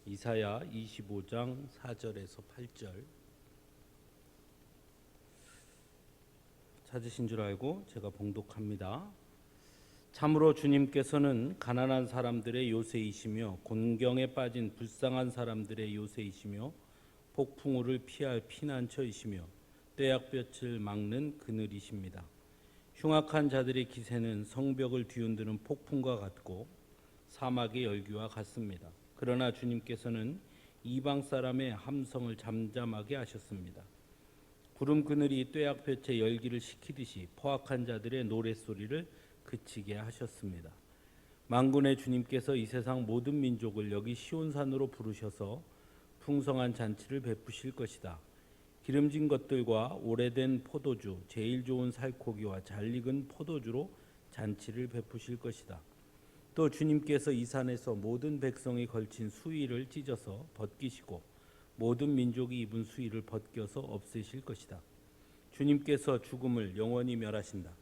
이사야 25장 4절에서 8절 찾으신 줄 알고 제가 봉독합니다. 참으로 주님께서는 가난한 사람들의 요새이시며 곤경에 빠진 불쌍한 사람들의 요새이시며 폭풍우를 피할 피난처이시며 떼약볕을 막는 그늘이십니다. 흉악한 자들의 기세는 성벽을 뒤흔드는 폭풍과 같고 사막의 열기와 같습니다. 그러나 주님께서는 이방 사람의 함성을 잠잠하게 하셨습니다. 구름 그늘이 떼약볕의 열기를 식히듯이 포악한 자들의 노랫소리를 그치게 하셨습니다. 만군의 주님께서 이 세상 모든 민족을 여기 시온산으로 부르셔서 풍성한 잔치를 베푸실 것이다. 기름진 것들과 오래된 포도주, 제일 좋은 살코기와 잘 익은 포도주로 잔치를 베푸실 것이다. 또 주님께서 이 산에서 모든 백성이 걸친 수의를 찢어서 벗기시고 모든 민족이 입은 수의를 벗겨서 없애실 것이다. 주님께서 죽음을 영원히 멸하신다.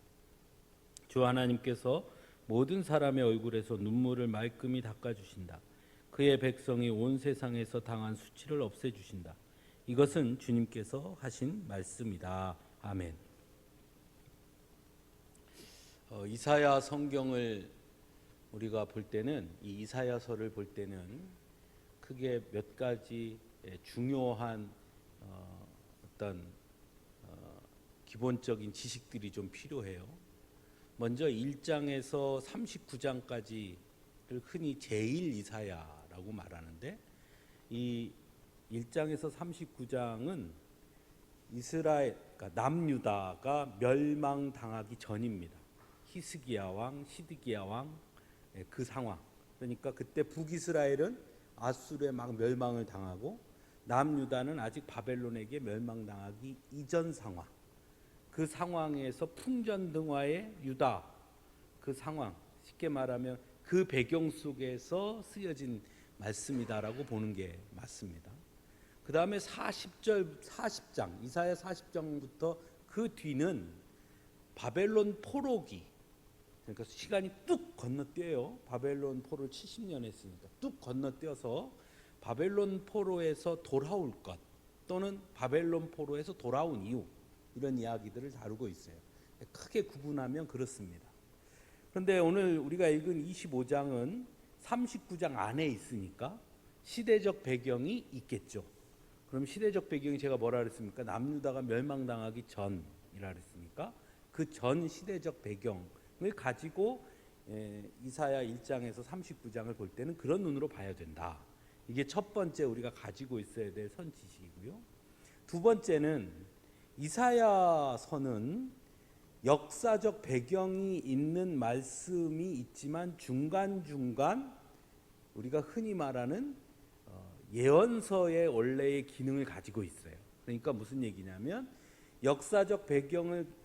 주 하나님께서 모든 사람의 얼굴에서 눈물을 말끔히 닦아주신다. 그의 백성이 온 세상에서 당한 수치를 없애주신다. 이것은 주님께서 하신 말씀이다. 아멘. 이사야 성경을 우리가 볼 때는 이 이사야서를 볼 때는 크게 몇 가지 중요한 어떤 기본적인 지식들이 좀 필요해요. 먼저 1장에서 39장까지를 흔히 제1 이사야라고 말하는데 이 1장에서 39장은 이스라엘, 그러니까 남유다가 멸망당하기 전입니다. 히스기야 왕, 시드기야 왕 그 상황. 그러니까 그때 북이스라엘은 아수르에 막 멸망을 당하고 남유다는 아직 바벨론에게 멸망당하기 이전 상황. 그 상황에서 풍전등화의 유다 그 상황, 쉽게 말하면 그 배경 속에서 쓰여진 말씀이다라고 보는 게 맞습니다. 그 다음에 40장 이사야 40장부터 그 뒤는 바벨론 포로기, 그러니까 시간이 뚝 건너뛰어요. 바벨론 포로를 70년 했으니까 뚝 건너뛰어서 바벨론 포로에서 돌아올 것 또는 바벨론 포로에서 돌아온 이유, 이런 이야기들을 다루고 있어요. 크게 구분하면 그렇습니다. 그런데 오늘 우리가 읽은 25장은 39장 안에 있으니까 시대적 배경이 있겠죠. 그럼 시대적 배경이 제가 뭐라 그랬습니까? 남유다가 멸망당하기 전이라 그랬으니까 그 전 시대적 배경을 가지고 이사야 1장에서 39장을 볼 때는 그런 눈으로 봐야 된다. 이게 첫 번째 우리가 가지고 있어야 될 선지식이고요. 두 번째는 이사야서는 역사적 배경이 있는 말씀이 있지만 중간중간 우리가 흔히 말하는 예언서의 원래의 기능을 가지고 있어요. 그러니까 무슨 얘기냐면 역사적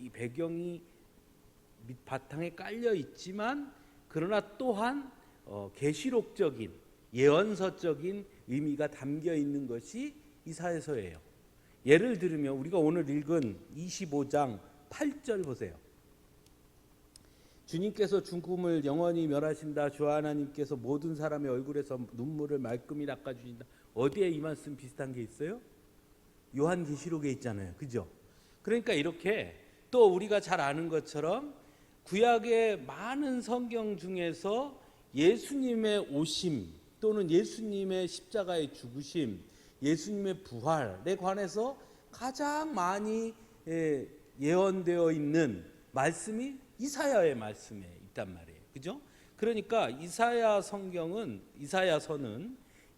이 배경이 밑바탕에 깔려 있지만 그러나 또한 계시록적인 예언서적인 의미가 담겨 있는 것이 이사야서예요. 예를 들면 우리가 오늘 읽은 25장 8절 보세요. 주님께서 죽음을 영원히 멸하신다. 주 하나님께서 모든 사람의 얼굴에서 눈물을 말끔히 닦아주신다. 어디에 이 말씀 비슷한 게 있어요? 요한계시록에 있잖아요. 그죠? 그러니까 이렇게 또 우리가 잘 아는 것처럼 구약의 많은 성경 중에서 예수님의 오심 또는 예수님의 십자가의 죽으심, 예수님의 부활에 관해서 가장 많이 예언되어 있는 말씀이 이사야의 말씀에 있단 말이에요. 그죠? 그러니까 이사야서는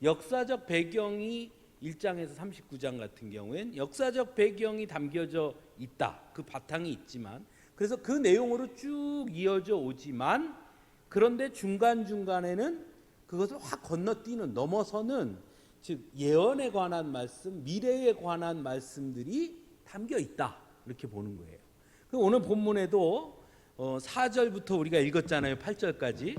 역사적 배경이 1장에서 39장 같은 경우엔 역사적 배경이 담겨져 있다. 그 바탕이 있지만 그래서 그 내용으로 쭉 이어져 오지만 그런데 중간중간에는 그것을 확 건너뛰는 넘어서는 즉 예언에 관한 말씀, 미래에 관한 말씀들이 담겨 있다. 이렇게 보는 거예요. 오늘 본문에도 4절부터 우리가 읽었잖아요. 8절까지.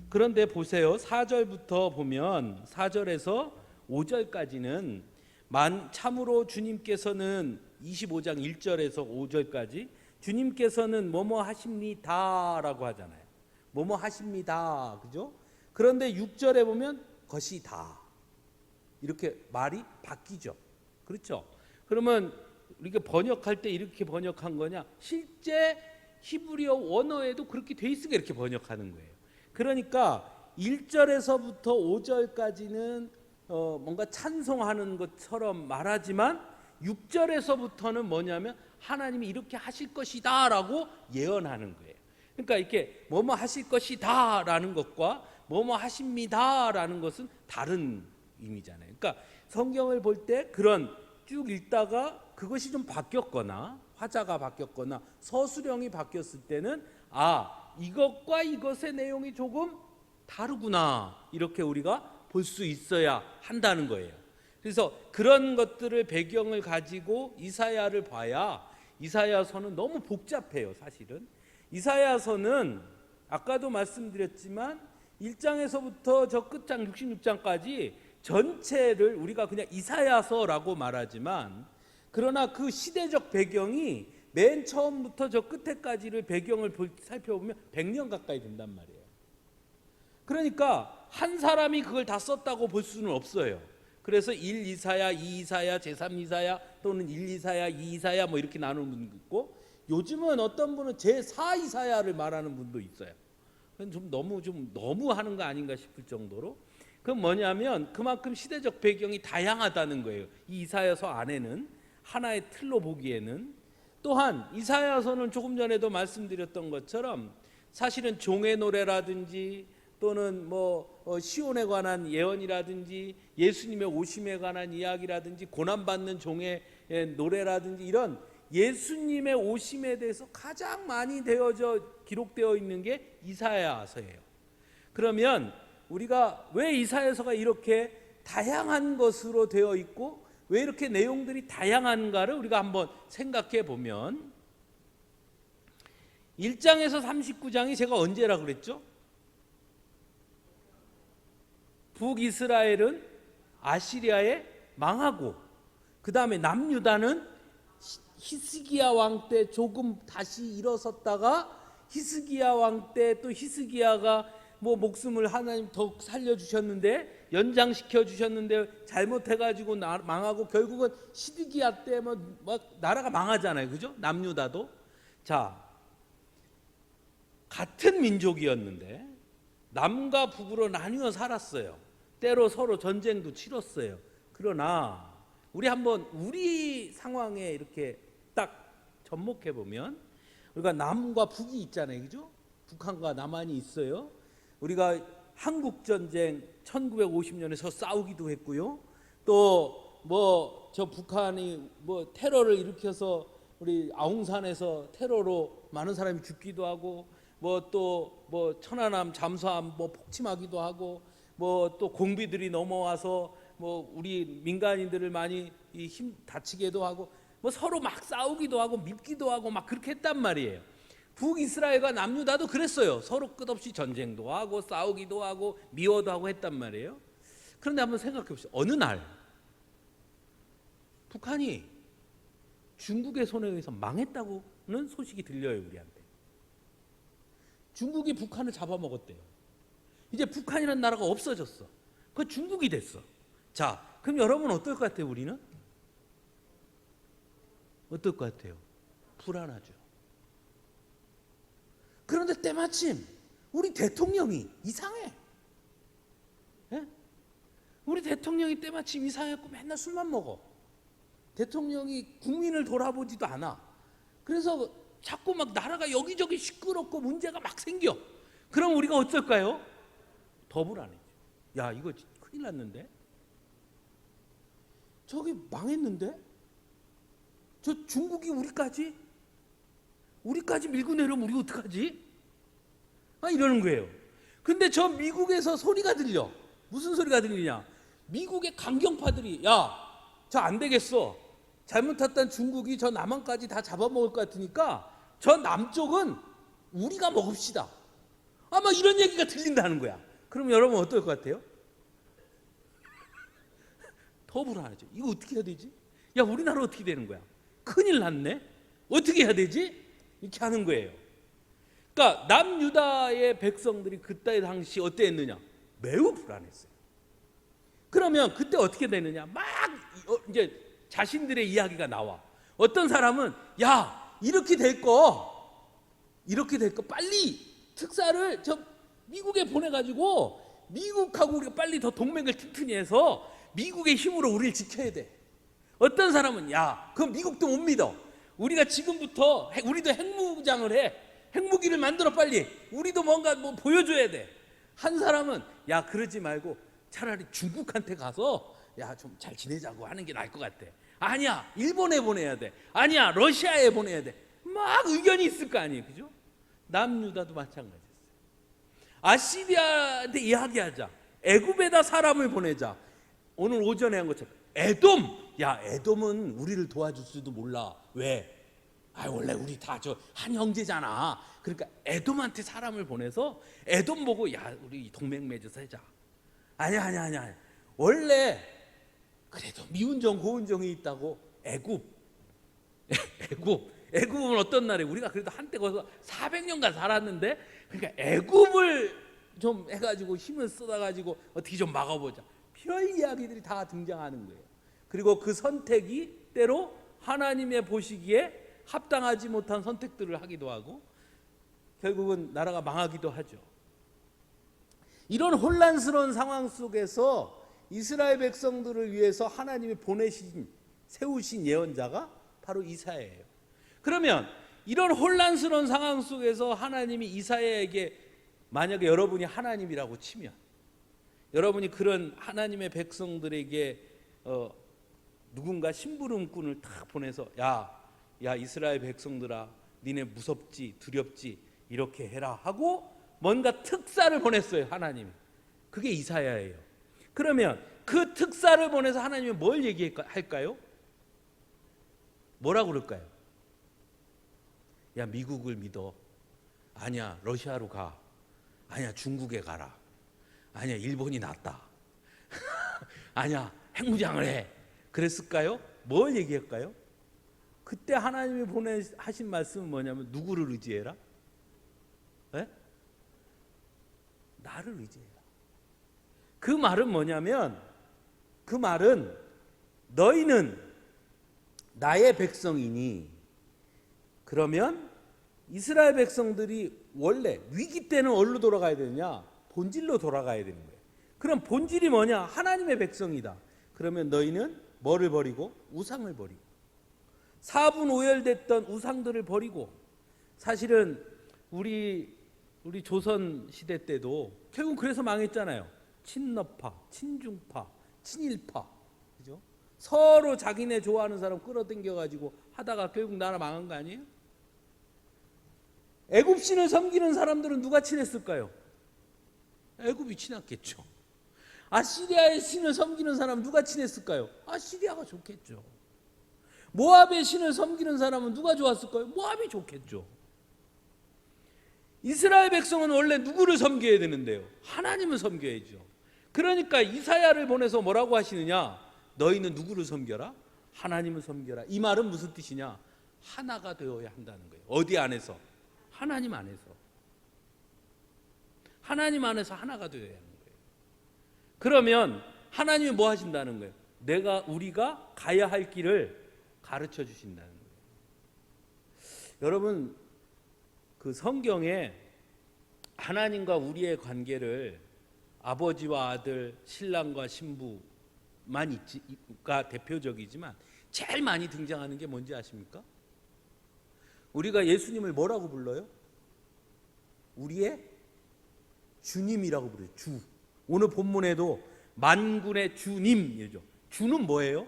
그런데 보세요. 4절부터 보면 4절에서 5절까지는 참으로 주님께서는 25장 1절에서 5절까지 주님께서는 뭐뭐 하십니다라고 하잖아요. 뭐뭐 하십니다. 그죠? 그런데 6절에 보면 것이다. 이렇게 말이 바뀌죠. 그렇죠? 그러면 이렇게 번역할 때 이렇게 번역한 거냐? 실제 히브리어 원어에도 그렇게 돼 있으니까 이렇게 번역하는 거예요. 그러니까 1절에서부터 5절까지는 뭔가 찬송하는 것처럼 말하지만 6절에서부터는 뭐냐면 하나님이 이렇게 하실 것이다 라고 예언하는 거예요. 그러니까 이렇게 뭐뭐 하실 것이다 라는 것과 뭐뭐 하십니다 라는 것은 다른 의미잖아요. 그러니까 성경을 볼 때 그런 쭉 읽다가 그것이 좀 바뀌었거나 화자가 바뀌었거나 서술형이 바뀌었을 때는 이것과 이것의 내용이 조금 다르구나 이렇게 우리가 볼 수 있어야 한다는 거예요. 그래서 그런 것들을 배경을 가지고 이사야를 봐야, 이사야서는 너무 복잡해요. 사실은 이사야서는 아까도 말씀드렸지만 1장에서부터 저 끝장 66장까지 전체를 우리가 그냥 이사야서라고 말하지만, 그러나 그 시대적 배경이 맨 처음부터 저 끝에까지를 배경을 살펴보면 100년 가까이 된단 말이에요. 그러니까 한 사람이 그걸 다 썼다고 볼 수는 없어요. 그래서 1 이사야, 2 이사야, 제3 이사야 또는 1 이사야, 2 이사야 뭐 이렇게 나누는 분도 있고, 요즘은 어떤 분은 제4 이사야를 말하는 분도 있어요. 좀 너무 하는 거 아닌가 싶을 정도로. 그건 뭐냐면 그만큼 시대적 배경이 다양하다는 거예요. 이 이사야서 안에는 하나의 틀로 보기에는. 또한 이사야서는 조금 전에도 말씀드렸던 것처럼 사실은 종의 노래라든지 또는 시온에 관한 예언이라든지 예수님의 오심에 관한 이야기라든지 고난받는 종의 노래라든지 이런 예수님의 오심에 대해서 가장 많이 기록되어 있는 게 이사야서예요. 그러면 우리가 왜 이사야서가 이렇게 다양한 것으로 되어 있고 왜 이렇게 내용들이 다양한가를 우리가 한번 생각해 보면, 1장에서 39장이 제가 언제라 그랬죠? 북이스라엘은 아시리아에 망하고 그 다음에 남유다는 히스기야 왕 때 조금 다시 일어섰다가 히스기야 왕 때 또 히스기야가 목숨을 하나님 더 살려주셨는데 연장시켜 주셨는데 잘못해가지고 망하고 결국은 시드기야 때 나라가 망하잖아요. 그죠? 남유다도. 자, 같은 민족이었는데 남과 북으로 나뉘어 살았어요. 때로 서로 전쟁도 치렀어요. 그러나 우리 상황에 이렇게 딱 접목해 보면 우리가 남과 북이 있잖아요. 그죠? 북한과 남한이 있어요. 우리가 한국전쟁 1950년에 싸우기도 했고요. 또 저 북한이 테러를 일으켜서 우리 아웅산에서 테러로 많은 사람이 죽기도 하고 또 천안함 잠수함 폭침하기도 하고 또 공비들이 넘어와서 우리 민간인들을 많이 다치게도 하고 서로 막 싸우기도 하고 밉기도 하고 막 그렇게 했단 말이에요. 북이스라엘과 남유다도 그랬어요. 서로 끝없이 전쟁도 하고 싸우기도 하고 미워도 하고 했단 말이에요. 그런데 한번 생각해 보세요. 어느 날 북한이 중국의 손에 의해서 망했다고는 소식이 들려요. 우리한테. 중국이 북한을 잡아먹었대요. 이제 북한이라는 나라가 없어졌어. 그 중국이 됐어. 자, 그럼 여러분 어떨 것 같아요? 우리는? 어떨 것 같아요? 불안하죠. 그런데 때마침 우리 대통령이 이상해. 예? 우리 대통령이 때마침 이상했고 맨날 술만 먹어. 대통령이 국민을 돌아보지도 않아. 그래서 자꾸 나라가 여기저기 시끄럽고 문제가 막 생겨. 그럼 우리가 어떨까요? 더 불안해져. 야, 이거 큰일 났는데? 저기 망했는데? 저 중국이 우리까지 밀고 내려오면 우리 어떡하지? 이러는 거예요. 근데 저 미국에서 소리가 들려. 무슨 소리가 들리냐? 미국의 강경파들이 저 안 되겠어. 잘못했던 중국이 저 남한까지 다 잡아먹을 것 같으니까 저 남쪽은 우리가 먹읍시다. 이런 얘기가 들린다는 거야. 그럼 여러분 어떨 것 같아요? 더 불안하죠. 이거 어떻게 해야 되지? 야, 우리나라 어떻게 되는 거야? 큰일 났네. 어떻게 해야 되지? 이렇게 하는 거예요. 그러니까 남유다의 백성들이 그때 당시 어땠느냐? 매우 불안했어요. 그러면 그때 어떻게 되느냐? 막 이제 자신들의 이야기가 나와. 어떤 사람은 야, 이렇게 될 거 빨리 특사를 저 미국에 보내가지고 미국하고 우리가 빨리 더 동맹을 튼튼히 해서 미국의 힘으로 우리를 지켜야 돼. 어떤 사람은 야, 그럼 미국도 못 믿어. 우리가 지금부터 우리도 핵무장을 해. 핵무기를 만들어 빨리. 우리도 뭔가 뭐 보여줘야 돼. 한 사람은 야, 그러지 말고 차라리 중국한테 가서 야, 좀 잘 지내자고 하는 게 나을 것 같아. 아니야, 일본에 보내야 돼. 아니야, 러시아에 보내야 돼. 막 의견이 있을 거 아니에요, 그죠? 남유다도 마찬가지였어요. 아시리아한테 이야기하자. 애굽에다 사람을 보내자. 오늘 오전에 한 것처럼 에돔. 야, 에돔은 우리를 도와줄 수도 몰라. 왜? 원래 우리 다 저 한 형제잖아. 그러니까 에돔한테 사람을 보내서 에돔 보고 야, 우리 동맹 맺어서 하자. 아니야. 원래 그래도 미운정 고운정이 있다고. 애굽은 어떤 나라에 우리가 그래도 한때 거기서 400년간 살았는데, 그러니까 애굽을 좀 해가지고 힘을 쏟아가지고 어떻게 좀 막아보자. 별 이야기들이 다 등장하는 거예요. 그리고 그 선택이 때로 하나님의 보시기에 합당하지 못한 선택들을 하기도 하고 결국은 나라가 망하기도 하죠. 이런 혼란스러운 상황 속에서 이스라엘 백성들을 위해서 하나님이 세우신 예언자가 바로 이사야예요. 그러면 이런 혼란스러운 상황 속에서 하나님이 이사야에게, 만약에 여러분이 하나님이라고 치면, 여러분이 그런 하나님의 백성들에게 누군가 심부름꾼을 탁 보내서 야 이스라엘 백성들아, 니네 무섭지 두렵지 이렇게 해라 하고 뭔가 특사를 보냈어요, 하나님이. 그게 이사야예요. 그러면 그 특사를 보내서 하나님이 뭘 얘기할까요? 뭐라고 그럴까요? 야, 미국을 믿어. 아니야, 러시아로 가. 아니야, 중국에 가라. 아니야, 일본이 낫다. 아니야, 핵무장을 해. 그랬을까요? 뭘 얘기할까요? 그때 하나님이 하신 말씀은 뭐냐면 누구를 의지해라? 네? 나를 의지해라. 그 말은 뭐냐면, 그 말은 너희는 나의 백성이니, 그러면 이스라엘 백성들이 원래 위기 때는 어디로 돌아가야 되느냐? 본질로 돌아가야 되는 거예요. 그럼 본질이 뭐냐? 하나님의 백성이다. 그러면 너희는 뭐를 버리고? 우상을 버리고, 사분오열됐던 우상들을 버리고. 사실은 우리 조선 시대 때도 결국 그래서 망했잖아요. 친러파, 친중파, 친일파, 그죠? 서로 자기네 좋아하는 사람 끌어당겨 가지고 하다가 결국 나라 망한 거 아니에요? 애굽 신을 섬기는 사람들은 누가 친했을까요? 애굽이 친했겠죠. 아시리아의 신을 섬기는 사람은 누가 친했을까요? 아시리아가 좋겠죠. 모압의 신을 섬기는 사람은 누가 좋았을까요? 모압이 좋겠죠. 이스라엘 백성은 원래 누구를 섬겨야 되는데요? 하나님을 섬겨야죠. 그러니까 이사야를 보내서 뭐라고 하시느냐? 너희는 누구를 섬겨라? 하나님을 섬겨라. 이 말은 무슨 뜻이냐? 하나가 되어야 한다는 거예요. 어디 안에서? 하나님 안에서. 하나님 안에서 하나가 되어야 하는 거예요. 그러면 하나님이 뭐 하신다는 거예요? 우리가 가야 할 길을 가르쳐 주신다는 거예요. 여러분, 그 성경에 하나님과 우리의 관계를 아버지와 아들, 신랑과 신부만 가 대표적이지만 제일 많이 등장하는 게 뭔지 아십니까? 우리가 예수님을 뭐라고 불러요? 우리의 주님이라고 부르죠. 주. 오늘 본문에도 만군의 주님이죠. 주는 뭐예요?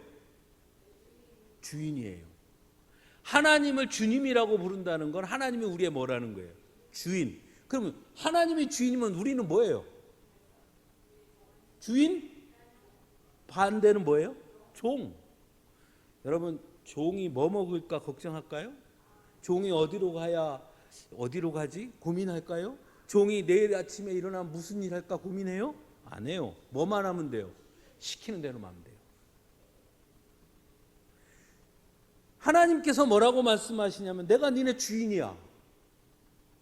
주인이에요. 하나님을 주님이라고 부른다는 건 하나님이 우리의 뭐라는 거예요? 주인. 그러면 하나님이 주인이면 우리는 뭐예요? 주인? 반대는 뭐예요? 종. 여러분, 종이 뭐 먹을까 걱정할까요? 종이 어디로 가지? 고민할까요? 종이 내일 아침에 일어나면 무슨 일 할까 고민해요? 안 해요. 뭐만 하면 돼요? 시키는 대로만 하면 돼요. 하나님께서 뭐라고 말씀하시냐면 내가 니네 주인이야.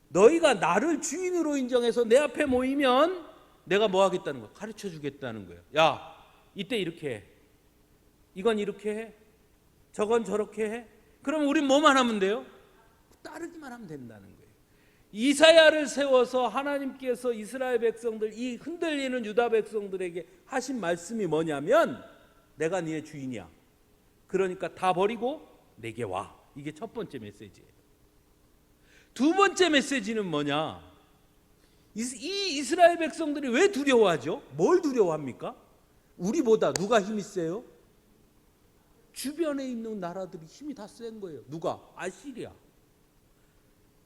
너희가 나를 주인으로 인정해서 내 앞에 모이면 내가 뭐 하겠다는 거야? 가르쳐 주겠다는 거예요. 야, 이때 이렇게 해. 이건 이렇게 해. 저건 저렇게 해. 그러면 우린 뭐만 하면 돼요? 따르기만 하면 된다는 거예요. 이사야를 세워서 하나님께서 이스라엘 백성들, 이 흔들리는 유다 백성들에게 하신 말씀이 뭐냐면 내가 네의 주인이야. 그러니까 다 버리고 내게 와. 이게 첫 번째 메시지예요. 두 번째 메시지는 뭐냐? 이 이스라엘 백성들이 왜 두려워하죠? 뭘 두려워합니까? 우리보다 누가 힘이 세요? 주변에 있는 나라들이 힘이 다 센 거예요. 누가? 아시리아.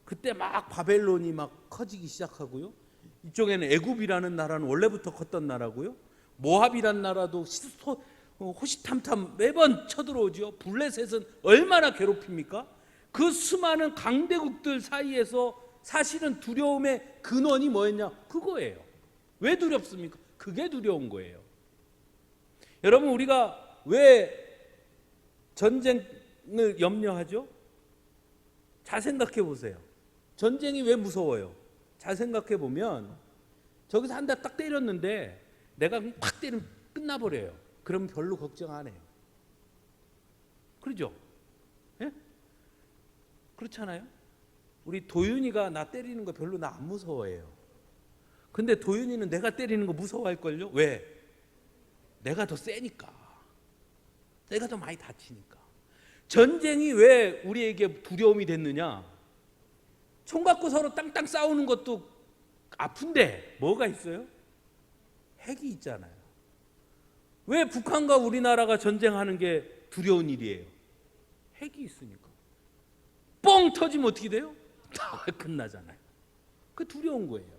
그때 막 바벨론이 막 커지기 시작하고요. 이쪽에는 애굽이라는 나라는 원래부터 컸던 나라고요. 모압이라는 나라도 호시탐탐 매번 쳐들어오죠. 블레셋은 얼마나 괴롭힙니까? 그 수많은 강대국들 사이에서 사실은 두려움의 근원이 뭐였냐? 그거예요. 왜 두렵습니까? 그게 두려운 거예요. 여러분, 우리가 왜 전쟁을 염려하죠? 잘 생각해 보세요. 전쟁이 왜 무서워요? 잘 생각해 보면 저기서 한 대 딱 때렸는데 내가 확 때리면 끝나버려요. 그럼 별로 걱정 안 해요. 그러죠? 예? 그렇잖아요? 우리 도윤이가 나 때리는 거 별로 나 안 무서워해요. 근데 도윤이는 내가 때리는 거 무서워할걸요? 왜? 내가 더 세니까. 내가 더 많이 다치니까. 전쟁이 왜 우리에게 두려움이 됐느냐? 총 갖고 서로 땅땅 싸우는 것도 아픈데 뭐가 있어요? 핵이 있잖아요. 왜 북한과 우리나라가 전쟁하는 게 두려운 일이에요? 핵이 있으니까. 뻥 터지면 어떻게 돼요? 다 끝나잖아요. 그 두려운 거예요.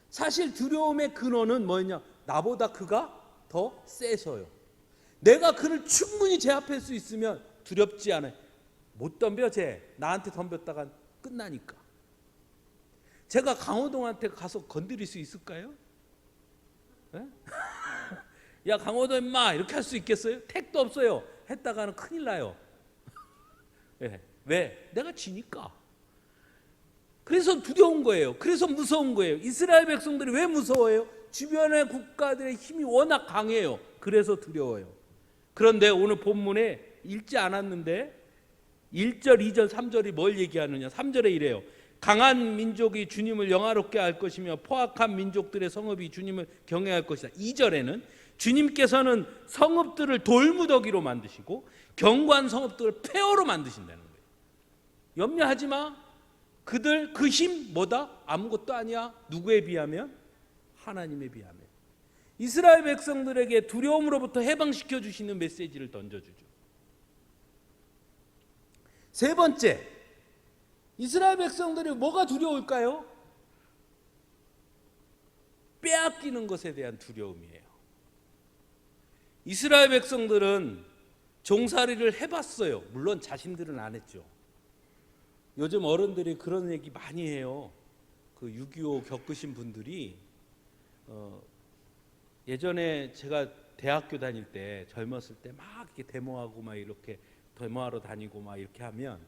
사실 두려움의 근원은 뭐였냐? 나보다 그가 더 세서요. 내가 그를 충분히 제압할 수 있으면 두렵지 않아요. 못 덤벼 쟤. 나한테 덤볐다간 끝나니까. 제가 강호동한테 가서 건드릴 수 있을까요? 야 강호동 임마 이렇게 할 수 있겠어요? 택도 없어요. 했다가는 큰일 나요. 네. 왜? 내가 지니까. 그래서 두려운 거예요. 그래서 무서운 거예요. 이스라엘 백성들이 왜 무서워요? 주변의 국가들의 힘이 워낙 강해요. 그래서 두려워요. 그런데 오늘 본문에 읽지 않았는데 1절, 2절, 3절이 뭘 얘기하느냐? 3절에 이래요. 강한 민족이 주님을 영화롭게 할 것이며 포악한 민족들의 성읍이 주님을 경외할 것이다. 2절에는 주님께서는 성읍들을 돌무더기로 만드시고 견고한 성읍들을 폐허로 만드신다는 거예요. 염려하지 마. 그들 그 힘 뭐다? 아무것도 아니야. 누구에 비하면? 하나님에 비하면. 이스라엘 백성들에게 두려움으로부터 해방시켜 주시는 메시지를 던져주죠. 세 번째, 이스라엘 백성들이 뭐가 두려울까요? 빼앗기는 것에 대한 두려움이에요. 이스라엘 백성들은 종살이를 해봤어요. 물론 자신들은 안 했죠. 요즘 어른들이 그런 얘기 많이 해요. 그 6.25 겪으신 분들이 예전에 제가 대학교 다닐 때 젊었을 때 막 이렇게 데모하고 막 이렇게 데모하러 다니고 막 이렇게 하면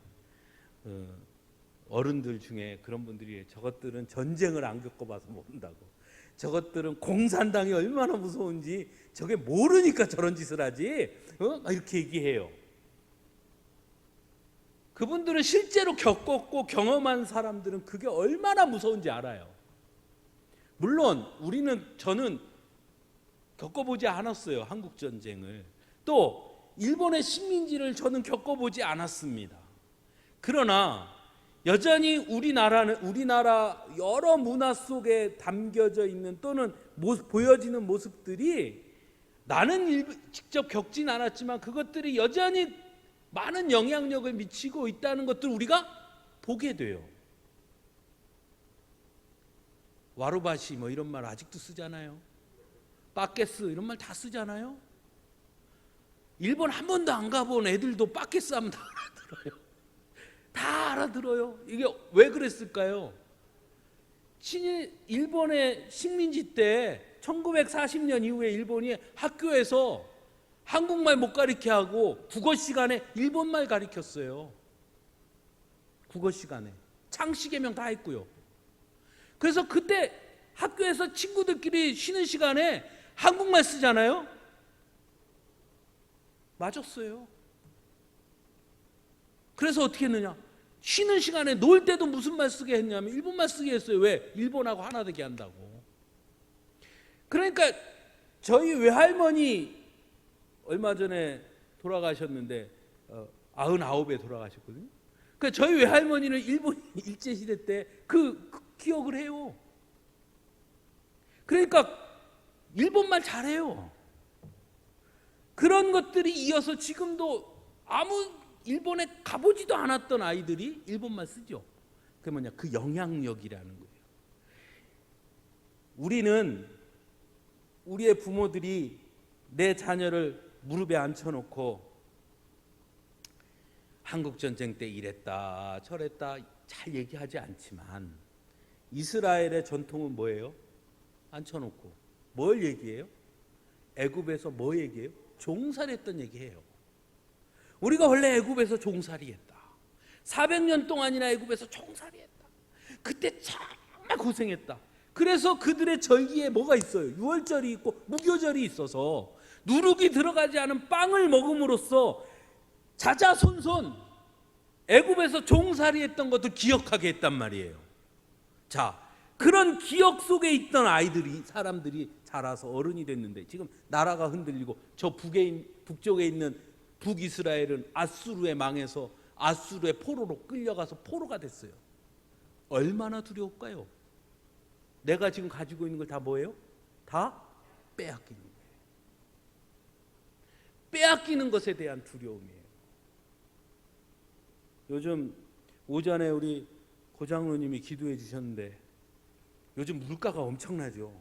어른들 중에 그런 분들이 저것들은 전쟁을 안 겪어봐서 모른다고. 저것들은 공산당이 얼마나 무서운지 저게 모르니까 저런 짓을 하지. 이렇게 얘기해요. 그분들은 실제로 겪었고 경험한 사람들은 그게 얼마나 무서운지 알아요. 물론 저는 겪어보지 않았어요. 한국 전쟁을. 또 일본의 식민지를 저는 겪어보지 않았습니다. 그러나 여전히 우리나라 여러 문화 속에 담겨져 있는 또는 보여지는 모습들이 나는 직접 겪진 않았지만 그것들이 여전히 많은 영향력을 미치고 있다는 것들을 우리가 보게 돼요. 와루바시 뭐 이런 말 아직도 쓰잖아요. 빠케스 이런 말 다 쓰잖아요. 일본 한 번도 안 가본 애들도 빠케스 하면 다 알아들어요. 다 알아들어요. 이게 왜 그랬을까요? 일본의 식민지 때 1940년 이후에 일본이 학교에서 한국말 못 가르치게 하고 국어 시간에 일본말 가르쳤어요. 국어 시간에. 창씨개명 다 했고요. 그래서 그때 학교에서 친구들끼리 쉬는 시간에 한국말 쓰잖아요. 맞았어요. 그래서 어떻게 했느냐? 쉬는 시간에 놀 때도 무슨 말 쓰게 했냐면 일본말 쓰게 했어요. 왜? 일본하고 하나 되게 한다고. 그러니까 저희 외할머니 얼마 전에 돌아가셨는데 99에 돌아가셨거든요. 그러니까 저희 외할머니는 일본 일제시대 때 그 기억을 해요. 그러니까 일본말 잘해요. 그런 것들이 이어서 지금도 아무 일본에 가보지도 않았던 아이들이 일본말 쓰죠. 그게 뭐냐? 그 영향력이라는 거예요. 우리는 우리의 부모들이 내 자녀를 무릎에 앉혀놓고 한국전쟁 때 이랬다 저랬다 잘 얘기하지 않지만 이스라엘의 전통은 뭐예요? 앉혀놓고 뭘 얘기해요? 애굽에서 뭐 얘기해요? 종살이했던 얘기해요. 우리가 원래 애굽에서 종살이했다. 400년 동안이나 애굽에서 종살이했다. 그때 정말 고생했다. 그래서 그들의 절기에 뭐가 있어요? 유월절이 있고 무교절이 있어서 누룩이 들어가지 않은 빵을 먹음으로써 자자손손 애굽에서 종살이했던 것도 기억하게 했단 말이에요. 자, 그런 기억 속에 있던 아이들이 사람들이 자라서 어른이 됐는데 지금 나라가 흔들리고 저 북쪽에 있는 북이스라엘은 아수르에 망해서 아수르의 포로로 끌려가서 포로가 됐어요. 얼마나 두려울까요? 내가 지금 가지고 있는 걸 다 뭐예요? 다 빼앗기는 거예요. 빼앗기는 것에 대한 두려움이에요. 요즘 오전에 우리 고장로님이 기도해 주셨는데 요즘 물가가 엄청나죠.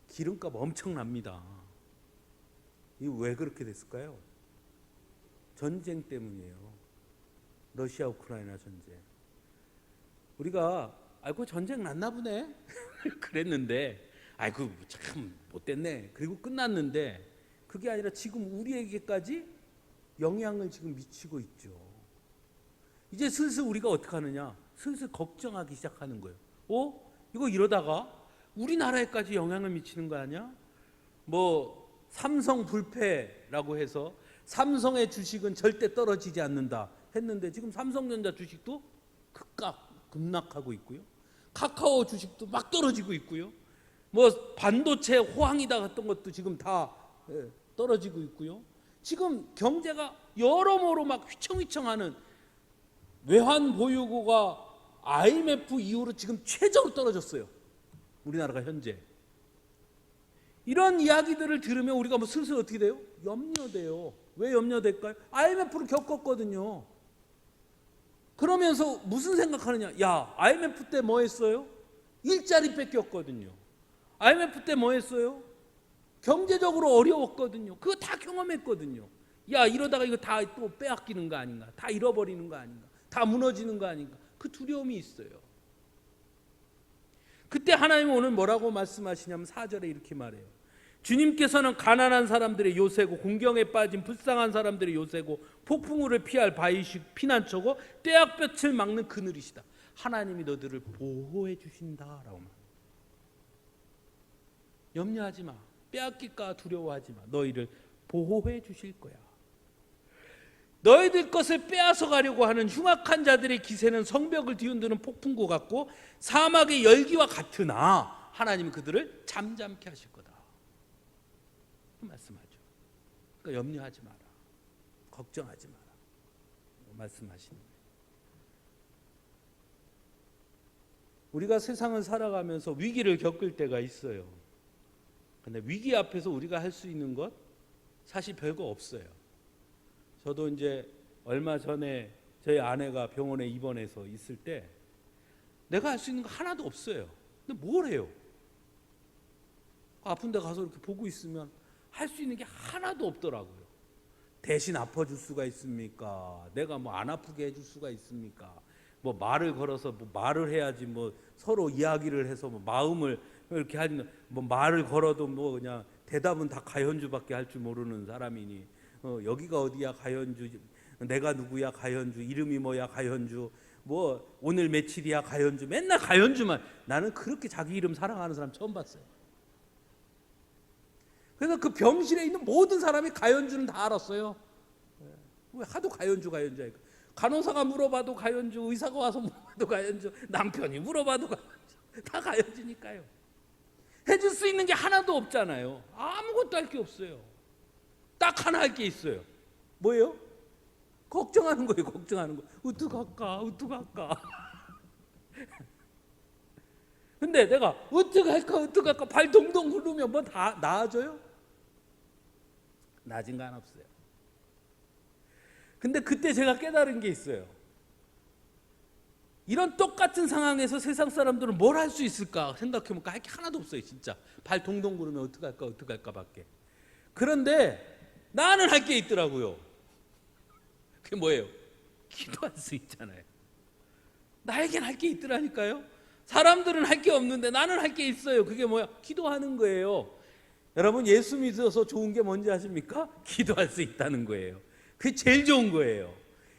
기름값 엄청납니다. 이게 왜 그렇게 됐을까요? 전쟁 때문이에요. 러시아 우크라이나 전쟁. 우리가 아이고 전쟁 났나 보네 그랬는데 아이고 참 못됐네 그리고 끝났는데 그게 아니라 지금 우리에게까지 영향을 지금 미치고 있죠. 이제 슬슬 우리가 어떻게 하느냐? 슬슬 걱정하기 시작하는 거예요. 이거 이러다가 우리나라에까지 영향을 미치는 거 아니야? 뭐 삼성 불패라고 해서 삼성의 주식은 절대 떨어지지 않는다 했는데 지금 삼성전자 주식도 급락하고 있고요. 카카오 주식도 막 떨어지고 있고요. 뭐 반도체 호황이다 했던 것도 지금 다 떨어지고 있고요. 지금 경제가 여러모로 막 휘청휘청하는 외환 보유고가 IMF 이후로 지금 최저로 떨어졌어요. 우리나라가 현재. 이런 이야기들을 들으면 우리가 뭐 슬슬 어떻게 돼요? 염려돼요. 왜 염려될까요? IMF를 겪었거든요. 그러면서 무슨 생각하느냐? 야, IMF 때 뭐 했어요? 일자리 뺏겼거든요. IMF 때 뭐 했어요? 경제적으로 어려웠거든요. 그거 다 경험했거든요. 야, 이러다가 이거 다 또 빼앗기는 거 아닌가? 다 잃어버리는 거 아닌가? 다 무너지는 거 아닌가? 그 두려움이 있어요. 그때 하나님은 오늘 뭐라고 말씀하시냐면 4절에 이렇게 말해요. 주님께서는 가난한 사람들의 요새고 공경에 빠진 불쌍한 사람들의 요새고 폭풍우를 피할 바위식 피난처고 떼약볕을 막는 그늘이시다. 하나님이 너들을 보호해 주신다라고 말합니다. 염려하지 마. 빼앗길까 두려워하지 마. 너희를 보호해 주실 거야. 너희들 것을 빼앗아 가려고 하는 흉악한 자들의 기세는 성벽을 뒤흔드는 폭풍구 같고 사막의 열기와 같으나 하나님은 그들을 잠잠케 하실 거다. 말씀하죠. 그러니까 염려하지 마라. 걱정하지 마라. 말씀하시는 거예요. 우리가 세상을 살아가면서 위기를 겪을 때가 있어요. 근데 위기 앞에서 우리가 할 수 있는 것 사실 별거 없어요. 저도 이제 얼마 전에 저희 아내가 병원에 입원해서 있을 때 내가 할 수 있는 거 하나도 없어요. 근데 뭘 해요? 아픈 데 가서 이렇게 보고 있으면 할 수 있는 게 하나도 없더라고요. 대신 아파줄 수가 있습니까? 내가 뭐 안 아프게 해줄 수가 있습니까? 뭐 말을 걸어서 뭐 말을 해야지 뭐 서로 이야기를 해서 뭐 마음을 이렇게 하는 뭐 말을 걸어도 뭐 그냥 대답은 다 가현주밖에 할 줄 모르는 사람이니 여기가 어디야 가현주, 내가 누구야 가현주, 이름이 뭐야 가현주, 뭐 오늘 며칠이야 가현주, 맨날 가현주만. 나는 그렇게 자기 이름 사랑하는 사람 처음 봤어요. 그래서 그 병실에 있는 모든 사람이 가현주는 다 알았어요. 왜 하도 가연주 하니까. 간호사가 물어봐도 가연주, 의사가 와서 물어봐도 가연주, 남편이 물어봐도 가연주, 다 가연주니까요. 해줄 수 있는 게 하나도 없잖아요. 아무것도 할 게 없어요. 딱 하나 할 게 있어요. 뭐예요? 걱정하는 거예요. 걱정하는 거. 어떡할까? 근데 내가 어떡할까 발 동동 굴르면 뭐 다 나아져요? 나아진 거 하나 없어요. 근데 그때 제가 깨달은 게 있어요. 이런 똑같은 상황에서 세상 사람들은 뭘 할 수 있을까 생각해보니까 할 게 하나도 없어요. 진짜 발 동동 구르면 어떡할까 밖에. 그런데 나는 할 게 있더라고요. 그게 뭐예요? 기도할 수 있잖아요. 나에겐 할 게 있더라니까요. 사람들은 할 게 없는데 나는 할 게 있어요. 그게 뭐야? 기도하는 거예요. 여러분, 예수 믿어서 좋은 게 뭔지 아십니까? 기도할 수 있다는 거예요. 그게 제일 좋은 거예요.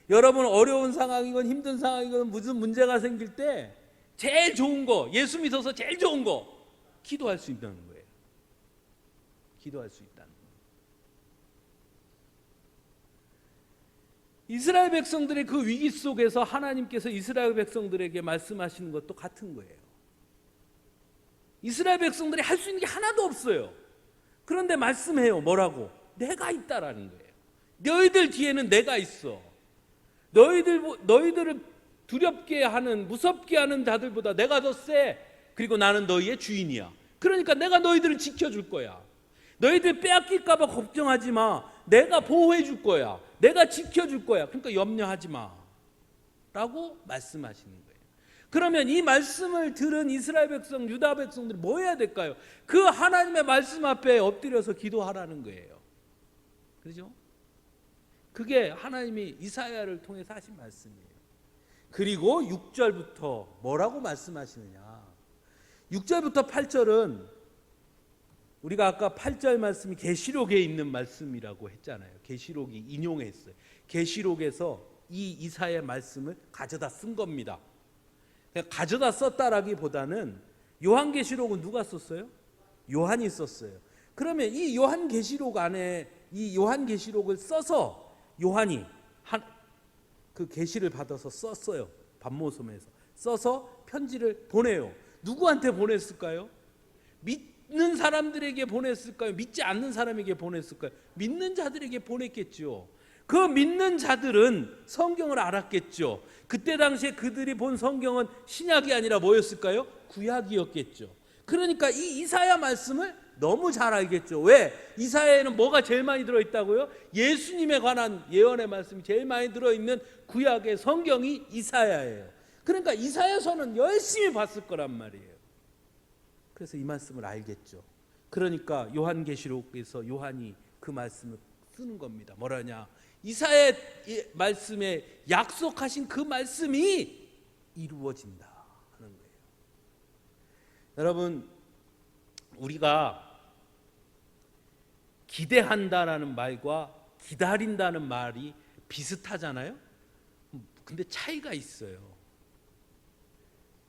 여러분, 어려운 상황이건 힘든 상황이건 무슨 문제가 생길 때 제일 좋은 거, 예수 믿어서 제일 좋은 거, 기도할 수 있다는 거예요. 기도할 수 있다는 거예요. 이스라엘 백성들의 그 위기 속에서 하나님께서 이스라엘 백성들에게 말씀하시는 것도 같은 거예요. 이스라엘 백성들이 할 수 있는 게 하나도 없어요. 그런데 말씀해요. 뭐라고? 내가 있다라는 거예요. 너희들 뒤에는 내가 있어. 너희들을 두렵게 하는, 무섭게 하는 자들보다 내가 더 세. 그리고 나는 너희의 주인이야. 그러니까 내가 너희들을 지켜줄 거야. 너희들 빼앗길까 봐 걱정하지 마. 내가 보호해 줄 거야. 내가 지켜줄 거야. 그러니까 염려하지 마 라고 말씀하시는 거예요. 그러면 이 말씀을 들은 이스라엘 백성, 유다 백성들이 뭐 해야 될까요? 그 하나님의 말씀 앞에 엎드려서 기도하라는 거예요. 그렇죠? 그게 하나님이 이사야를 통해서 하신 말씀이에요. 그리고 6절부터 뭐라고 말씀하시느냐. 6절부터 8절은 우리가 아까 8절 말씀이 계시록에 있는 말씀이라고 했잖아요. 계시록이 인용했어요. 계시록에서 이 이사야의 말씀을 가져다 쓴 겁니다. 가져다 썼다라기보다는 요한계시록은 누가 썼어요? 요한이 썼어요. 그러면 이 요한계시록 안에 이 요한계시록을 써서 요한이 그 계시를 받아서 썼어요. 반모섬에서 써서 편지를 보내요. 누구한테 보냈을까요? 믿는 사람들에게 보냈을까요? 믿지 않는 사람에게 보냈을까요? 믿는 자들에게 보냈겠죠. 그 믿는 자들은 성경을 알았겠죠. 그때 당시에 그들이 본 성경은 신약이 아니라 뭐였을까요? 구약이었겠죠. 그러니까 이 이사야 말씀을 너무 잘 알겠죠. 왜? 이사야에는 뭐가 제일 많이 들어있다고요? 예수님에 관한 예언의 말씀이 제일 많이 들어있는 구약의 성경이 이사야예요. 그러니까 이사야서는 열심히 봤을 거란 말이에요. 그래서 이 말씀을 알겠죠. 그러니까 요한계시록에서 요한이 그 말씀을 쓰는 겁니다. 뭐라냐? 이사야의 말씀에 약속하신 그 말씀이 이루어진다 하는 거예요. 여러분, 우리가 기대한다라는 말과 기다린다는 말이 비슷하잖아요. 근데 차이가 있어요.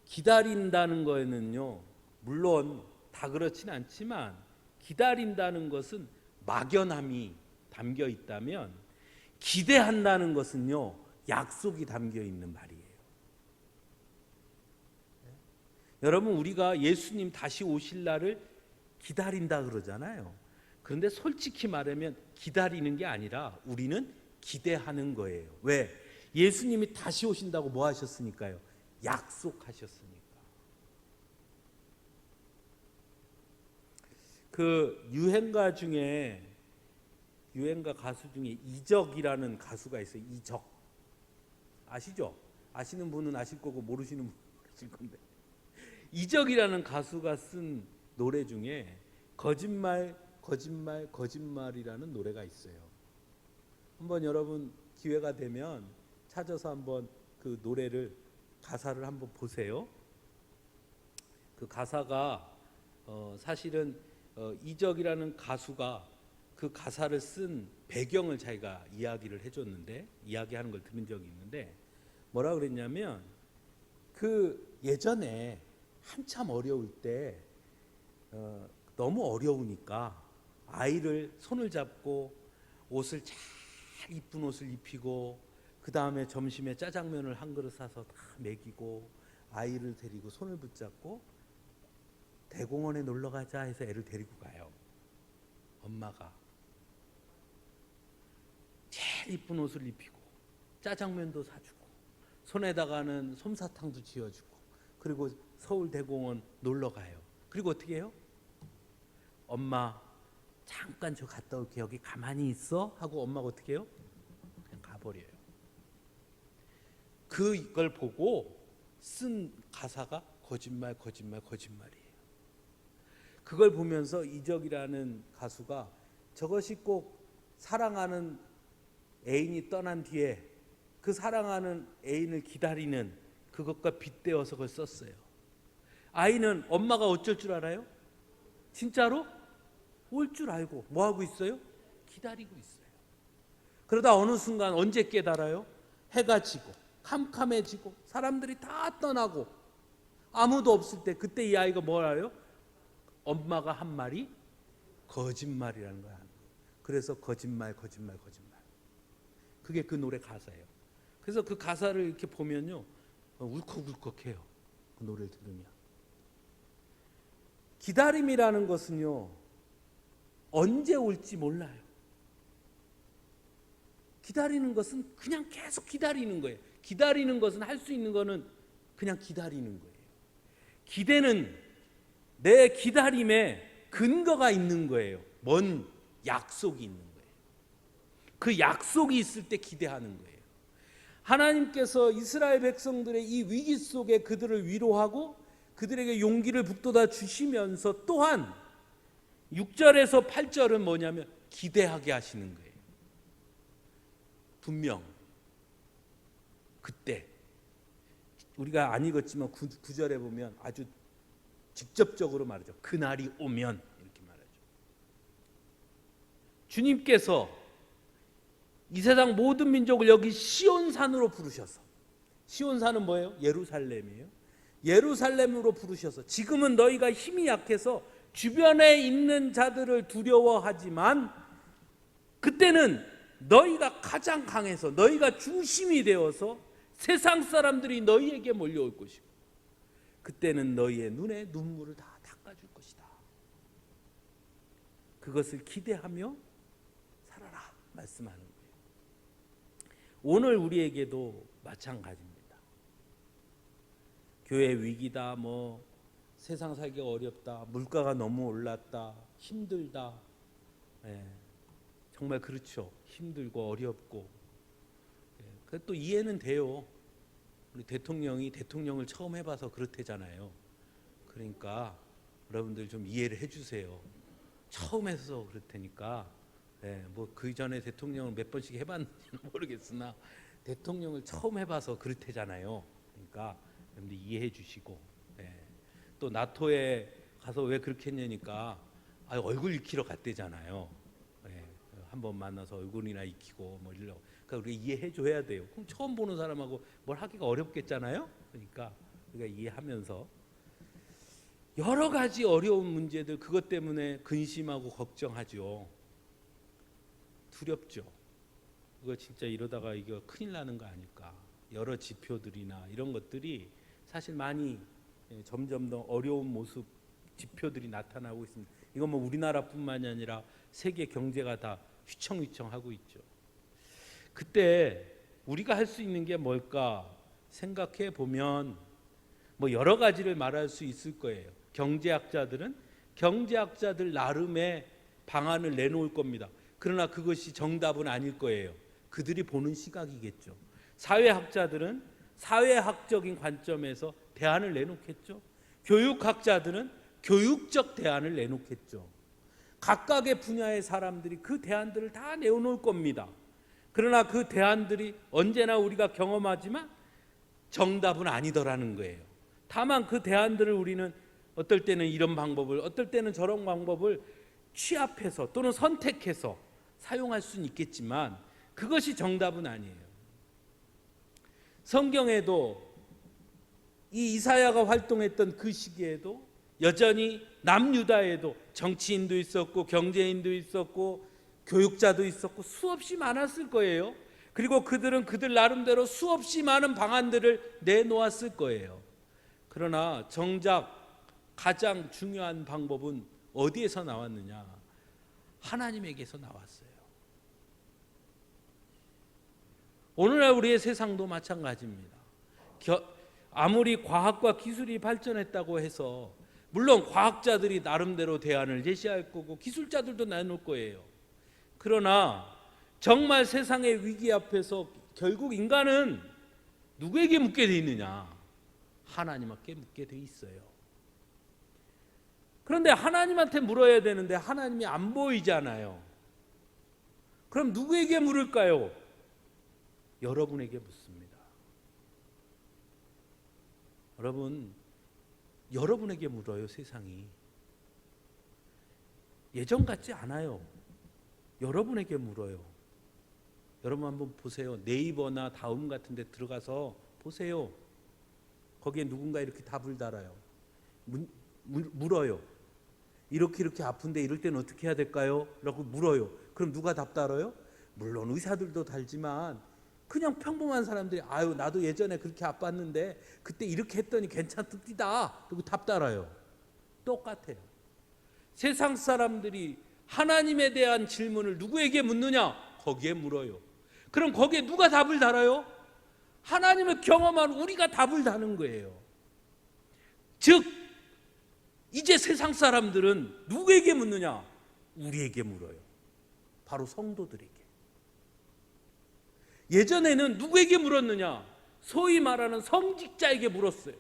기다린다는 거에는요, 물론 다 그렇진 않지만 기다린다는 것은 막연함이 담겨 있다면 기대한다는 것은요, 약속이 담겨 있는 말이에요. 여러분, 우리가 예수님 다시 오실 날을 기다린다 그러잖아요. 그런데 솔직히 말하면 기다리는 게 아니라 우리는 기대하는 거예요. 왜? 예수님이 다시 오신다고 뭐 하셨으니까요? 약속하셨으니까. 그 유행가 가수 중에 이적이라는 가수가 있어요. 이적. 아시죠? 아시는 분은 아실 거고 모르시는 분은 모르실 건데. 이적이라는 가수가 쓴 노래 중에 거짓말이라는 노래가 있어요. 한번 여러분 기회가 되면 찾아서 한번 그 노래를 가사를 한번 보세요. 그 가사가 사실은 이적이라는 가수가 그 가사를 쓴 배경을 자기가 이야기를 해줬는데, 이야기하는 걸 들은 적이 있는데 뭐라 그랬냐면, 그 예전에 한참 어려울 때 너무 어려우니까 아이를 손을 잡고 옷을 잘 이쁜 옷을 입히고 그 다음에 점심에 짜장면을 한 그릇 사서 다 먹이고 아이를 데리고 손을 붙잡고 대공원에 놀러 가자 해서 애를 데리고 가요. 엄마가 제일 이쁜 옷을 입히고 짜장면도 사주고 손에다가는 솜사탕도 쥐어주고 그리고 서울대공원 놀러 가요. 그리고 어떻게 해요? 엄마 잠깐 저 갔다 올게, 여기 가만히 있어 하고 엄마가 어떻게 해요? 그냥 가버려요. 그걸 보고 쓴 가사가 거짓말 거짓말 거짓말이에요. 그걸 보면서 이적이라는 가수가 저것이 꼭 사랑하는 애인이 떠난 뒤에 그 사랑하는 애인을 기다리는 그것과 빗대어서 그걸 썼어요. 아이는 엄마가 어쩔 줄 알아요? 진짜로 올 줄 알고 뭐 하고 있어요? 기다리고 있어요. 그러다 어느 순간 언제 깨달아요? 해가 지고 캄캄해지고 사람들이 다 떠나고 아무도 없을 때 그때 이 아이가 뭘 알아요? 엄마가 한 말이 거짓말이라는 거야. 그래서 거짓말 거짓말 거짓말. 그게 그 노래 가사예요. 그래서 그 가사를 이렇게 보면요 울컥울컥해요. 그 노래를 들으면. 기다림이라는 것은요 언제 올지 몰라요. 기다리는 것은 그냥 계속 기다리는 거예요. 기다리는 것은 할 수 있는 거는 그냥 기다리는 거예요. 기대는 내 기다림에 근거가 있는 거예요. 뭔 약속이 있는 거예요. 그 약속이 있을 때 기대하는 거예요. 하나님께서 이스라엘 백성들의 이 위기 속에 그들을 위로하고 그들에게 용기를 북돋아 주시면서 또한 6절에서 8절은 뭐냐면 기대하게 하시는 거예요. 분명 그때 우리가 안 읽었지만 9절에 보면 아주 직접적으로 말하죠. 그날이 오면 이렇게 말하죠. 주님께서 이 세상 모든 민족을 여기 시온산으로 부르셔서, 시온산은 뭐예요? 예루살렘이에요. 예루살렘으로 부르셔서 지금은 너희가 힘이 약해서 주변에 있는 자들을 두려워하지만 그때는 너희가 가장 강해서 너희가 중심이 되어서 세상 사람들이 너희에게 몰려올 것이고 그때는 너희의 눈에 눈물을 다 닦아줄 것이다. 그것을 기대하며 살아라 말씀하는 거예요. 오늘 우리에게도 마찬가지입니다. 교회 위기다, 뭐 세상 살기가 어렵다, 물가가 너무 올랐다, 힘들다. 정말 그렇죠. 힘들고 어렵고. 또 이해는 돼요. 우리 대통령이 대통령을 처음 해봐서 그렇대잖아요. 그러니까 여러분들 좀 이해를 해주세요. 처음 해서 그렇다니까. 뭐 그 전에 대통령을 몇 번씩 해봤는지는 모르겠으나 대통령을 처음 해봐서 그렇대잖아요. 그러니까 여러분들 이해해 주시고. 또 나토에 가서 왜 그렇게 했냐니까 얼굴 익히러 갔대잖아요. 한번 만나서 얼굴이나 익히고 뭐 이러려고. 그러니까 우리가 이해해 줘야 돼요. 그럼 처음 보는 사람하고 뭘 하기가 어렵겠잖아요. 그러니까 우리가 이해하면서 여러 가지 어려운 문제들 그것 때문에 근심하고 걱정하죠. 두렵죠. 그거 진짜 이러다가 이거 큰일 나는 거 아닐까. 여러 지표들이나 이런 것들이 사실 많이 점점 더 어려운 모습 지표들이 나타나고 있습니다. 이건 뭐 우리나라뿐만이 아니라 세계 경제가 다 휘청휘청하고 있죠. 그때 우리가 할 수 있는 게 뭘까 생각해 보면 뭐 여러 가지를 말할 수 있을 거예요. 경제학자들은 경제학자들 나름의 방안을 내놓을 겁니다. 그러나 그것이 정답은 아닐 거예요. 그들이 보는 시각이겠죠. 사회학자들은 사회학적인 관점에서 대안을 내놓겠죠. 교육학자들은 교육적 대안을 내놓겠죠. 각각의 분야의 사람들이 그 대안들을 다 내놓을 겁니다. 그러나 그 대안들이 언제나 우리가 경험하지만 정답은 아니더라는 거예요. 다만 그 대안들을 우리는 어떨 때는 이런 방법을, 어떨 때는 저런 방법을 취합해서 또는 선택해서 사용할 수는 있겠지만 그것이 정답은 아니에요. 성경에도 이 이사야가 활동했던 그 시기에도 여전히 남유다에도 정치인도 있었고 경제인도 있었고 교육자도 있었고 수없이 많았을 거예요. 그리고 그들은 그들 나름대로 수없이 많은 방안들을 내놓았을 거예요. 그러나 정작 가장 중요한 방법은 어디에서 나왔느냐? 하나님에게서 나왔어요. 오늘날 우리의 세상도 마찬가지입니다. 아무리 과학과 기술이 발전했다고 해서 물론 과학자들이 나름대로 대안을 제시할 거고 기술자들도 내놓을 거예요. 그러나 정말 세상의 위기 앞에서 결국 인간은 누구에게 묻게 돼 있느냐? 하나님께 묻게 돼 있어요. 그런데 하나님한테 물어야 되는데 하나님이 안 보이잖아요. 그럼 누구에게 물을까요? 여러분에게 묻습니다. 여러분에게 물어요. 세상이 예전 같지 않아요. 여러분에게 물어요. 여러분 한번 보세요. 네이버나 다음 같은 데 들어가서 보세요. 거기에 누군가 이렇게 답을 달아요. 물어요. 이렇게 아픈데 이럴 때는 어떻게 해야 될까요? 라고 물어요. 그럼 누가 답 달아요? 물론 의사들도 달지만 그냥 평범한 사람들이 아유 나도 예전에 그렇게 아팠는데 그때 이렇게 했더니 괜찮습니다. 그리고 답 달아요. 똑같아요. 세상 사람들이 하나님에 대한 질문을 누구에게 묻느냐? 거기에 물어요. 그럼 거기에 누가 답을 달아요? 하나님을 경험한 우리가 답을 다는 거예요. 즉 이제 세상 사람들은 누구에게 묻느냐? 우리에게 물어요. 바로 성도들에게. 예전에는 누구에게 물었느냐? 소위 말하는 성직자에게 물었어요.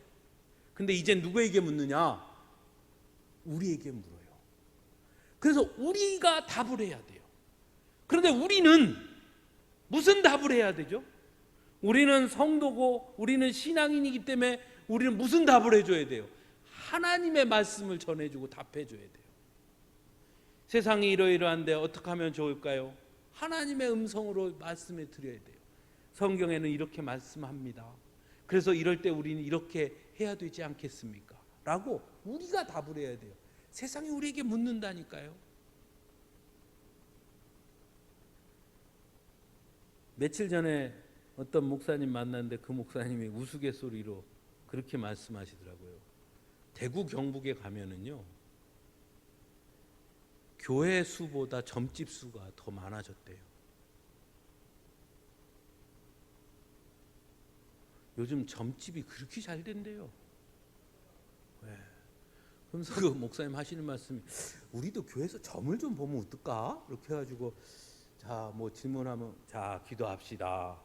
근데 이제 누구에게 묻느냐? 우리에게 물어요. 그래서 우리가 답을 해야 돼요. 그런데 우리는 무슨 답을 해야 되죠? 우리는 성도고 우리는 신앙인이기 때문에 우리는 무슨 답을 해줘야 돼요? 하나님의 말씀을 전해주고 답해줘야 돼요. 세상이 이러이러한데 어떻게 하면 좋을까요? 하나님의 음성으로 말씀을 드려야 돼요. 성경에는 이렇게 말씀합니다. 그래서 이럴 때 우리는 이렇게 해야 되지 않겠습니까? 라고 우리가 답을 해야 돼요. 세상이 우리에게 묻는다니까요. 며칠 전에 어떤 목사님 만났는데 그 목사님이 우스갯소리로 그렇게 말씀하시더라고요. 대구 경북에 가면은요, 교회 수보다 점집 수가 더 많아졌대요. 요즘 점집이 그렇게 잘 된대요. 네. 그러면서 그 목사님 하시는 말씀이 우리도 교회에서 점을 좀 보면 어떨까? 이렇게 해가지고 자, 뭐 질문하면 자, 기도합시다.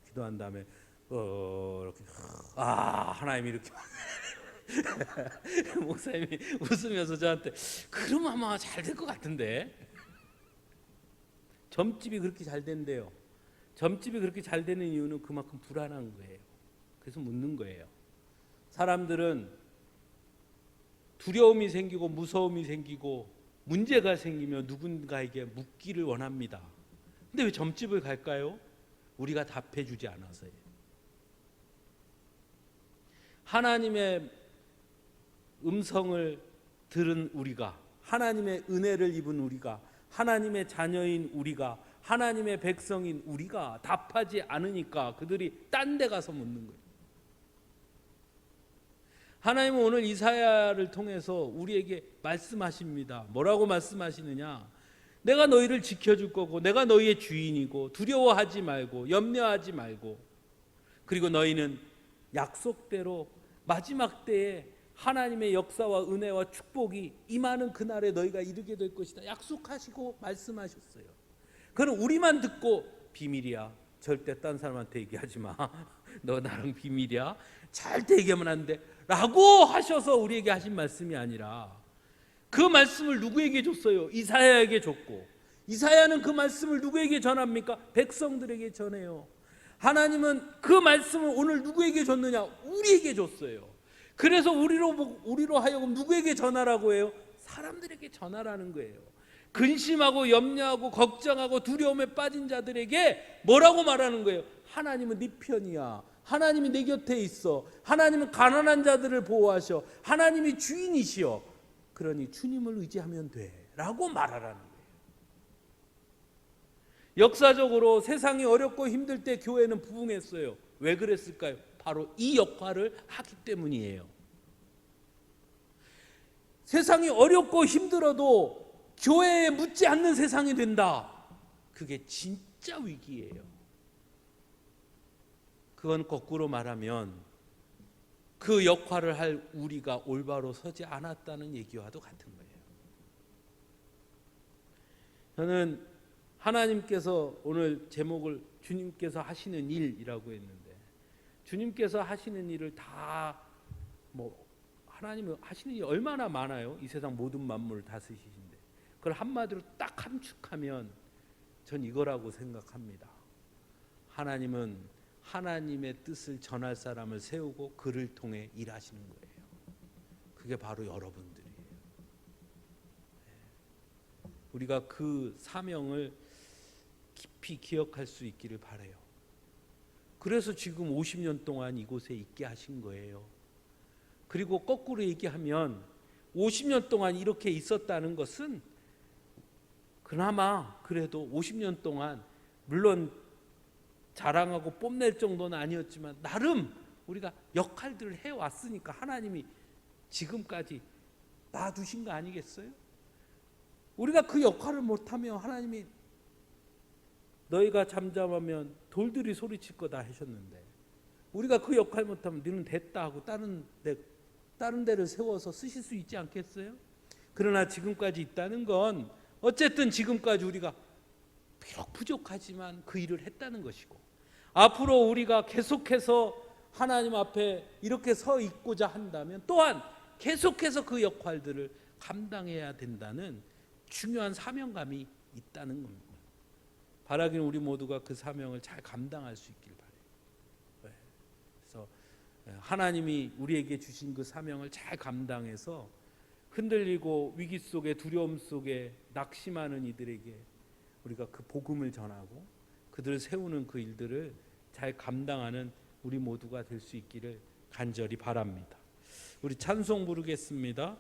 기도한 다음에 이렇게 하나님 이렇게 목사님이 웃으면서 저한테 그럼 아마 잘 될 것 같은데. 점집이 그렇게 잘 된대요. 점집이 그렇게 잘 되는 이유는 그만큼 불안한 거예요. 그래서 묻는 거예요. 사람들은 두려움이 생기고 무서움이 생기고 문제가 생기면 누군가에게 묻기를 원합니다. 근데 왜 점집을 갈까요? 우리가 답해 주지 않아서요. 하나님의 음성을 들은 우리가, 하나님의 은혜를 입은 우리가, 하나님의 자녀인 우리가, 하나님의 백성인 우리가 답하지 않으니까 그들이 딴 데 가서 묻는 거예요. 하나님은 오늘 이사야를 통해서 우리에게 말씀하십니다. 뭐라고 말씀하시느냐? 내가 너희를 지켜줄 거고 내가 너희의 주인이고 두려워하지 말고 염려하지 말고, 그리고 너희는 약속대로 마지막 때에 하나님의 역사와 은혜와 축복이 임하는 그날에 너희가 이르게 될 것이다 약속하시고 말씀하셨어요. 그건 우리만 듣고 비밀이야, 절대 딴 사람한테 얘기하지 마, 너 나랑 비밀이야, 절대 얘기하면 안 돼 라고 하셔서 우리에게 하신 말씀이 아니라 그 말씀을 누구에게 줬어요? 이사야에게 줬고, 이사야는 그 말씀을 누구에게 전합니까? 백성들에게 전해요. 하나님은 그 말씀을 오늘 누구에게 줬느냐? 우리에게 줬어요. 그래서 우리로 하여금 누구에게 전하라고 해요? 사람들에게 전하라는 거예요. 근심하고 염려하고 걱정하고 두려움에 빠진 자들에게 뭐라고 말하는 거예요? 하나님은 네 편이야. 하나님이 내 곁에 있어. 하나님은 가난한 자들을 보호하셔. 하나님이 주인이시여. 그러니 주님을 의지하면 돼 라고 말하라는 거예요. 역사적으로 세상이 어렵고 힘들 때 교회는 부흥했어요. 왜 그랬을까요? 바로 이 역할을 하기 때문이에요. 세상이 어렵고 힘들어도 교회에 묻지 않는 세상이 된다. 그게 진짜 위기예요. 그건 거꾸로 말하면 그 역할을 할 우리가 올바로 서지 않았다는 얘기와도 같은 거예요. 저는 하나님께서 오늘 제목을 주님께서 하시는 일이라고 했는데, 주님께서 하시는 일을 다 하나님은 하시는 일이 얼마나 많아요. 이 세상 모든 만물을 다스리시는데 그걸 한마디로 딱 함축하면 전 이거라고 생각합니다. 하나님은 하나님의 뜻을 전할 사람을 세우고 그를 통해 일하시는 거예요. 그게 바로 여러분들이에요. 우리가 그 사명을 깊이 기억할 수 있기를 바라요. 그래서 지금 50년 동안 이곳에 있게 하신 거예요. 그리고 거꾸로 얘기하면 50년 동안 이렇게 있었다는 것은 그나마 그래도 50년 동안 물론 자랑하고 뽐낼 정도는 아니었지만 나름 우리가 역할들을 해왔으니까 하나님이 지금까지 놔두신 거 아니겠어요? 우리가 그 역할을 못하면 하나님이 너희가 잠잠하면 돌들이 소리칠 거다 하셨는데, 우리가 그 역할 못하면 너는 됐다 하고 다른 데를 세워서 쓰실 수 있지 않겠어요? 그러나 지금까지 있다는 건 어쨌든 지금까지 우리가 비록 부족하지만 그 일을 했다는 것이고, 앞으로 우리가 계속해서 하나님 앞에 이렇게 서 있고자 한다면 또한 계속해서 그 역할들을 감당해야 된다는 중요한 사명감이 있다는 겁니다. 바라기는 우리 모두가 그 사명을 잘 감당할 수 있길 바라요. 그래서 하나님이 우리에게 주신 그 사명을 잘 감당해서 흔들리고 위기 속에 두려움 속에 낙심하는 이들에게 우리가 그 복음을 전하고 그들을 세우는 그 일들을 잘 감당하는 우리 모두가 될 수 있기를 간절히 바랍니다. 우리 찬송 부르겠습니다.